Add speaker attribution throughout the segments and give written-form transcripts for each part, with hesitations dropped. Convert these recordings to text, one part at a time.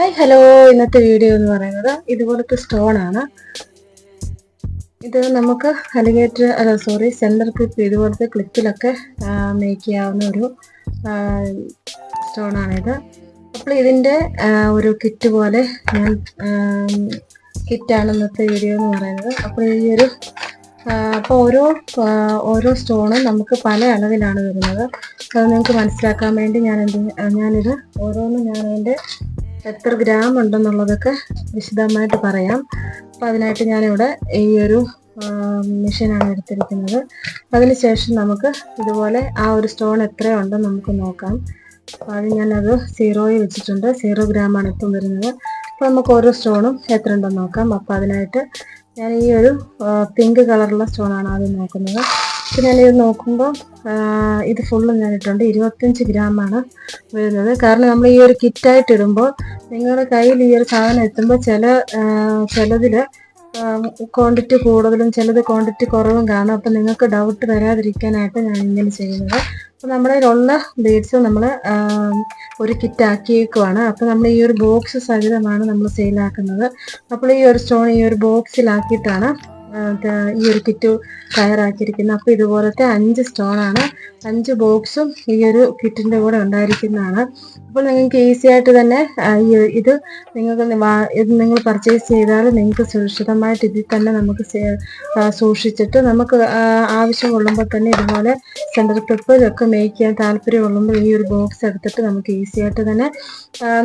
Speaker 1: Hi hello, ഇന്നത്തെ video എന്ന് പറയുന്നത് ഇതുപോലത്തെ സ്റ്റോൺ ആണ്. ഇത് നമുക്ക് സെന്റർ ക്ലിപ്പ് ഇതുപോലത്തെ ക്ലിപ്പിലൊക്കെ മേക്ക് ചെയ്യാവുന്ന ഒരു സ്റ്റോൺ ആണിത്. അപ്പോൾ ഇതിൻ്റെ ഒരു കിറ്റ് പോലെ ഞാൻ കിറ്റാണ് ഇന്നത്തെ വീഡിയോ എന്ന് പറയുന്നത്. അപ്പോൾ അപ്പോൾ ഓരോ സ്റ്റോണും നമുക്ക് പല അളവിലാണ് വരുന്നത്. അത് നിങ്ങൾക്ക് മനസ്സിലാക്കാൻ വേണ്ടി ഞാനിത് അതിൻ്റെ എത്ര ഗ്രാം ഉണ്ടെന്നുള്ളതൊക്കെ വിശദമായിട്ട് പറയാം. അപ്പോൾ അതിനായിട്ട് ഞാനിവിടെ ഈ ഒരു മെഷീനാണ് എടുത്തിരിക്കുന്നത്. അതിനുശേഷം നമുക്ക് ഇതുപോലെ ആ ഒരു സ്റ്റോൺ എത്രയുണ്ടെന്ന് നമുക്ക് നോക്കാം. അപ്പോൾ അത് ഞാനത് 0 വെച്ചിട്ടുണ്ട്. 0 ഗ്രാമാണ് ഇപ്പം വരുന്നത്. അപ്പോൾ നമുക്ക് ഓരോ സ്റ്റോണും എത്ര ഉണ്ടെന്ന് നോക്കാം. അപ്പോൾ അതിനായിട്ട് ഞാൻ ഈ ഒരു പിങ്ക് കളറുള്ള സ്റ്റോണാണ് ആദ്യം നോക്കുന്നത്. അപ്പോൾ ഞാനിത് നോക്കുമ്പോൾ ഇത് ഫുള്ള് ഞാനിട്ടുണ്ട് 25 ഗ്രാമാണ് വരുന്നത്. കാരണം നമ്മൾ ഈ ഒരു കിറ്റായിട്ട് ഇടുമ്പോൾ നിങ്ങളുടെ കയ്യിൽ ഈ ഒരു സാധനം എത്തുമ്പോൾ ചിലതിൽ ക്വാണ്ടിറ്റി കൂടുതലും ചിലത് ക്വാണ്ടിറ്റി കുറവും കാണും. അപ്പം നിങ്ങൾക്ക് ഡൗട്ട് വരാതിരിക്കാനായിട്ട് ഞാൻ ഇങ്ങനെ ചെയ്യുന്നത്. അപ്പോൾ നമ്മുടെ കയ്യിലുള്ള ബീഡ്സ് നമ്മൾ ഒരു കിറ്റാക്കിയേക്കുവാണ്. അപ്പോൾ നമ്മൾ ഈ ഒരു ബോക്സ് സഹിതമാണ് നമ്മൾ സെയിലാക്കുന്നത്. അപ്പോൾ ഈ ഒരു സ്റ്റോൺ ഈ ഒരു ബോക്സിലാക്കിയിട്ടാണ് ഈ ഒരു കിറ്റ് തയ്യാറാക്കിയിരിക്കുന്നത്. അപ്പോൾ ഇതുപോലത്തെ 5 സ്റ്റോണാണ്, 5 ബോക്സും ഈ ഒരു കിറ്റിൻ്റെ കൂടെ ഉണ്ടായിരിക്കുന്നതാണ്. അപ്പോൾ നിങ്ങൾക്ക് ഈസി ആയിട്ട് തന്നെ ഇത് നിങ്ങൾ പർച്ചേസ് ചെയ്താൽ നിങ്ങൾക്ക് സുരക്ഷിതമായിട്ട് ഇതിൽ തന്നെ നമുക്ക് സൂക്ഷിച്ചിട്ട് നമുക്ക് ആവശ്യം കൊള്ളുമ്പോൾ തന്നെ ഇതുപോലെ സെൻറ്റർ ക്ലിപ്പിലൊക്കെ മേക്ക് ചെയ്യാൻ താല്പര്യമുള്ളുമ്പോൾ ഈ ഒരു ബോക്സ് എടുത്തിട്ട് നമുക്ക് ഈസി ആയിട്ട് തന്നെ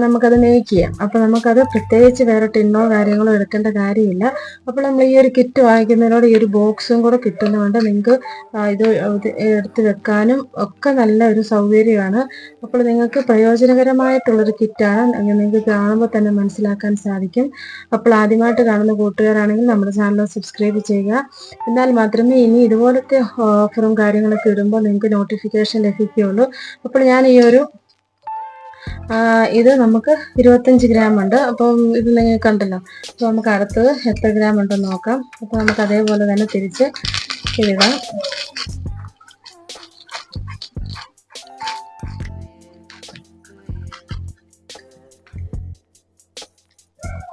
Speaker 1: നമുക്കത് മേക്ക് ചെയ്യാം. അപ്പോൾ നമുക്കത് പ്രത്യേകിച്ച് വേറെ ടിന്നോ കാര്യങ്ങളോ എടുക്കേണ്ട കാര്യമില്ല. അപ്പോൾ നമ്മൾ ഈ ഒരു കിറ്റ് വാങ്ങിക്കുന്നതിനോട് ഈ ഒരു ബോക്സും കൂടെ കിട്ടുന്നതുകൊണ്ട് നിങ്ങൾക്ക് ഇത് എടുത്ത് വെക്കാനും ഒക്കെ നല്ല ഒരു സൗകര്യമാണ്. അപ്പോൾ നിങ്ങൾക്ക് പ്രയോജനകരമായിട്ടുള്ളൊരു കിറ്റാണ്. നിങ്ങൾക്ക് കാണുമ്പോൾ തന്നെ മനസ്സിലാക്കാൻ സാധിക്കും. അപ്പോൾ ആദ്യമായിട്ട് കാണുന്ന കൂട്ടുകാരാണെങ്കിൽ നമ്മുടെ ചാനൽ സബ്സ്ക്രൈബ് ചെയ്യുക. എന്നാൽ മാത്രമേ ഇനി ഇതുപോലത്തെ ഓഫറും കാര്യങ്ങളൊക്കെ ഇടുമ്പോൾ നിങ്ങൾക്ക് നോട്ടിഫിക്കേഷൻ ലഭിക്കുകയുള്ളൂ. അപ്പോൾ ഞാൻ ഇത് നമുക്ക് 25 ഗ്രാം ഉണ്ട്. അപ്പം ഇത് നിങ്ങൾ കണ്ടല്ലോ. അപ്പോൾ നമുക്ക് അടുത്തത് എത്ര ഗ്രാം ഉണ്ടെന്ന് നോക്കാം. അപ്പോൾ നമുക്ക് അതേപോലെ തന്നെ തിരിച്ച് ഇടാം.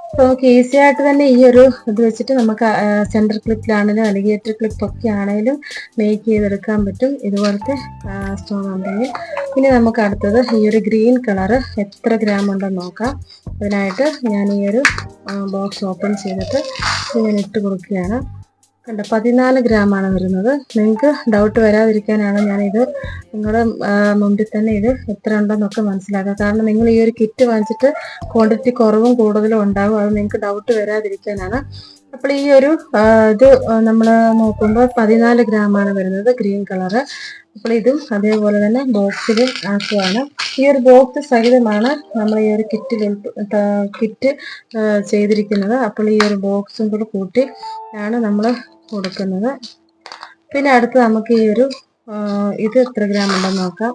Speaker 1: അപ്പോൾ നമുക്ക് ഈസി ആയിട്ട് തന്നെ ഈ ഒരു ഇത് വെച്ചിട്ട് നമുക്ക് സെൻറ്റർ ക്ലിപ്പിലാണെങ്കിലും അലിഗേറ്റർ ക്ലിപ്പൊക്കെ ആണെങ്കിലും മേക്ക് ചെയ്തെടുക്കാൻ പറ്റും ഇതുപോലത്തെ സ്റ്റോൺ ഉണ്ടെങ്കിൽ. ഇനി നമുക്ക് അടുത്തത് ഈ ഒരു ഗ്രീൻ കളറ് എത്ര ഗ്രാം ഉണ്ടെന്ന് നോക്കാം. അതിനായിട്ട് ഞാൻ ഈ ഒരു ബോക്സ് ഓപ്പൺ ചെയ്തിട്ട് ഇങ്ങനെ ഇട്ട് കൊടുക്കുകയാണ്. കണ്ടോ, 14 ഗ്രാമാണ് വരുന്നത്. നിങ്ങൾക്ക് ഡൗട്ട് വരാതിരിക്കാനാണ് ഞാനിത് നിങ്ങളുടെ മുമ്പിൽ തന്നെ ഇത് എത്ര ഉണ്ടെന്നൊക്കെ മനസ്സിലാക്കുക. കാരണം നിങ്ങൾ ഈ ഒരു കിറ്റ് വാങ്ങിച്ചിട്ട് ക്വാണ്ടിറ്റി കുറവും കൂടുതലും ഉണ്ടാകും. അത് നിങ്ങൾക്ക് ഡൗട്ട് വരാതിരിക്കാനാണ്. അപ്പോൾ ഈ ഒരു ഇത് നമ്മൾ നോക്കുമ്പോൾ 14 ഗ്രാമാണ് വരുന്നത് ഗ്രീൻ കളറ്. അപ്പോൾ ഇതും അതേപോലെ തന്നെ ബോക്സിൽ ആക്കുകയാണ്. ഈ ഒരു ബോക്സ് സഹിതമാണ് നമ്മൾ ഈ ഒരു കിറ്റ് ചെയ്തിരിക്കുന്നത്. അപ്പോൾ ഈ ഒരു ബോക്സും കൂടെ കൂട്ടി ആണ് നമ്മൾ കൊടുക്കുന്നത്. പിന്നെ അടുത്ത് നമുക്ക് ഈ ഒരു ഇത് എത്ര ഗ്രാം ഉണ്ടെന്ന് നോക്കാം.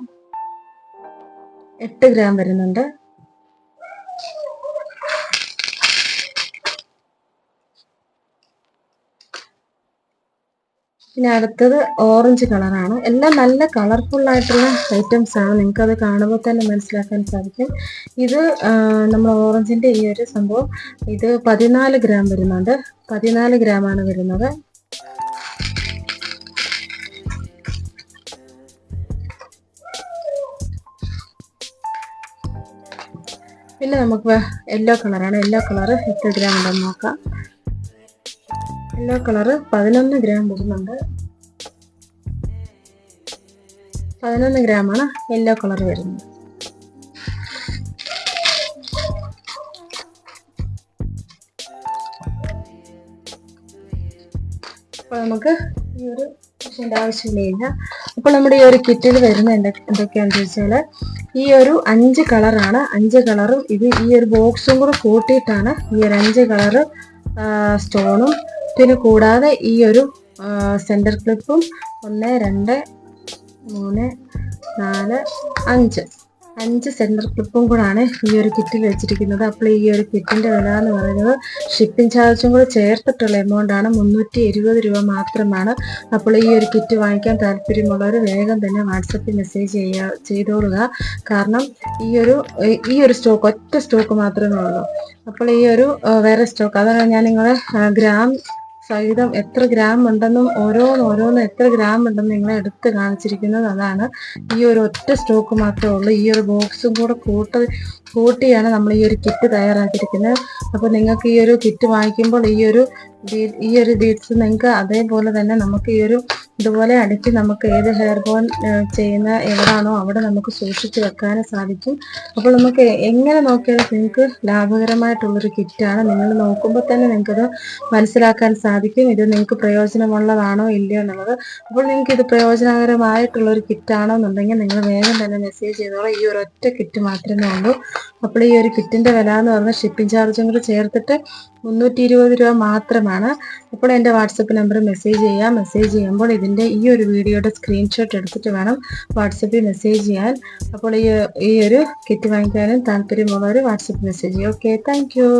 Speaker 1: 8 ഗ്രാം വരുന്നുണ്ട്. പിന്നെ അടുത്തത് ഓറഞ്ച് കളറാണ്. എല്ലാം നല്ല കളർഫുൾ ആയിട്ടുള്ള ഐറ്റംസ് ആണ്. നിങ്ങൾക്കത് കാണുമ്പോൾ തന്നെ മനസ്സിലാക്കാൻ സാധിക്കും. ഇത് നമ്മൾ ഓറഞ്ചിൻ്റെ ഈ ഒരു സംഭവം ഇത് 14 ഗ്രാം വരുന്നുണ്ട്. 14 ഗ്രാമാണ് വരുന്നത്. പിന്നെ നമുക്ക് യെല്ലോ കളറാണ്. യെല്ലോ കളറ് എത്ര ഗ്രാം ഉണ്ടെന്ന് നോക്കാം. യെല്ലോ കളറ് 11 ഗ്രാം വരുന്നുണ്ട്. 11 ഗ്രാമാണ് യെല്ലോ കളർ വരുന്നത്. അപ്പോൾ നമുക്ക് ഈ ഒരു മെഷീൻ്റെ ആവശ്യമില്ല. അപ്പോൾ നമ്മുടെ ഈ ഒരു കിറ്റിൽ വരുന്ന എന്തൊക്കെയാണെന്ന് ചോദിച്ചാൽ ഈ ഒരു 5 കളറാണ്. 5 കളറും ഈ ഒരു ബോക്സും കൂടെ കൂട്ടിയിട്ടാണ് ഈ ഒരു 5 കളറ് സ്റ്റോണും പിന്നെ കൂടാതെ ഈ ഒരു സെൻറ്റർ ക്ലിപ്പും 1 2 3 4 5 5 സെന്റർ ക്ലിപ്പും കൂടാണ് ഈ ഒരു കിറ്റിൽ വെച്ചിരിക്കുന്നത്. അപ്പോൾ ഈ ഒരു കിറ്റിന്റെ വില എന്ന് പറയുന്നത് ഷിപ്പിംഗ് ചാർജും കൂടെ ചേർത്തിട്ടുള്ള എമൗണ്ട് ആണ് 320 രൂപ മാത്രമാണ്. അപ്പോൾ ഈ ഒരു കിറ്റ് വാങ്ങിക്കാൻ താല്പര്യമുള്ളവർ വേഗം തന്നെ വാട്സപ്പിൽ മെസ്സേജ് ചെയ്തോളുക. കാരണം ഈ ഒരു സ്റ്റോക്ക് ഒറ്റ സ്റ്റോക്ക് മാത്രമേ ഉള്ളൂ. അപ്പോൾ ഈ ഒരു വേറെ സ്റ്റോക്ക് അതാണ് ഞാൻ നിങ്ങളെ ഗ്രാം സഹിതം എത്ര ഗ്രാം ഉണ്ടെന്നും ഓരോന്ന് എത്ര ഗ്രാം ഉണ്ടെന്നും നിങ്ങളെ എടുത്ത് കാണിച്ചിരിക്കുന്നത്. അതാണ് ഈ ഒരു ഒറ്റ സ്റ്റോക്ക് മാത്രമേ ഉള്ളൂ. ഈ ഒരു ബോക്സും കൂടെ കൂട്ടിയാണ് നമ്മൾ ഈ ഒരു കിറ്റ് തയ്യാറാക്കിയിരിക്കുന്നത്. അപ്പോൾ നിങ്ങൾക്ക് ഈ ഒരു കിറ്റ് വാങ്ങിക്കുമ്പോൾ ഈ ഒരു ബീഡ്സ് നിങ്ങൾക്ക് അതേപോലെ തന്നെ നമുക്ക് ഇതുപോലെ അടുക്കി നമുക്ക് ഏത് ഹെയർ ബോൺ ചെയ്യുന്ന എവിടാണോ അവിടെ നമുക്ക് സൂക്ഷിച്ച് വെക്കാനും സാധിക്കും. അപ്പോൾ നമുക്ക് എങ്ങനെ നോക്കിയാലും നിങ്ങൾക്ക് ലാഭകരമായിട്ടുള്ളൊരു കിറ്റാണ്. നിങ്ങൾ നോക്കുമ്പോൾ തന്നെ നിങ്ങൾക്കത് മനസ്സിലാക്കാൻ സാധിക്കും ഇത് നിങ്ങൾക്ക് പ്രയോജനമുള്ളതാണോ ഇല്ലയോ എന്നുള്ളത്. അപ്പോൾ നിങ്ങൾക്ക് ഇത് പ്രയോജനകരമായിട്ടുള്ളൊരു കിറ്റാണോ എന്നുണ്ടെങ്കിൽ നിങ്ങൾ വേഗം തന്നെ മെസ്സേജ് ചെയ്തോളൂ. ഈ ഒരു ഒറ്റ കിറ്റ് മാത്രമേ ഉള്ളൂ. അപ്പോൾ ഈ ഒരു കിറ്റിന്റെ വില എന്ന് പറഞ്ഞാൽ ഷിപ്പിംഗ് ചാർജും കൂടെ ചേർത്തിട്ട് 320 രൂപ മാത്രമാണ്. അപ്പോൾ എൻ്റെ വാട്സപ്പ് നമ്പർ മെസ്സേജ് ചെയ്യാം. മെസ്സേജ് ചെയ്യുമ്പോൾ ഇതിൻ്റെ ഈ ഒരു വീഡിയോയുടെ സ്ക്രീൻഷോട്ട് എടുത്തിട്ട് വേണം വാട്സപ്പിൽ മെസ്സേജ് ചെയ്യാൻ. അപ്പോൾ ഈ ഒരു കിറ്റ് വാങ്ങിക്കാനും താല്പര്യമുള്ളവർ വാട്സപ്പ് മെസ്സേജ് ചെയ്യും. Okay, thank you.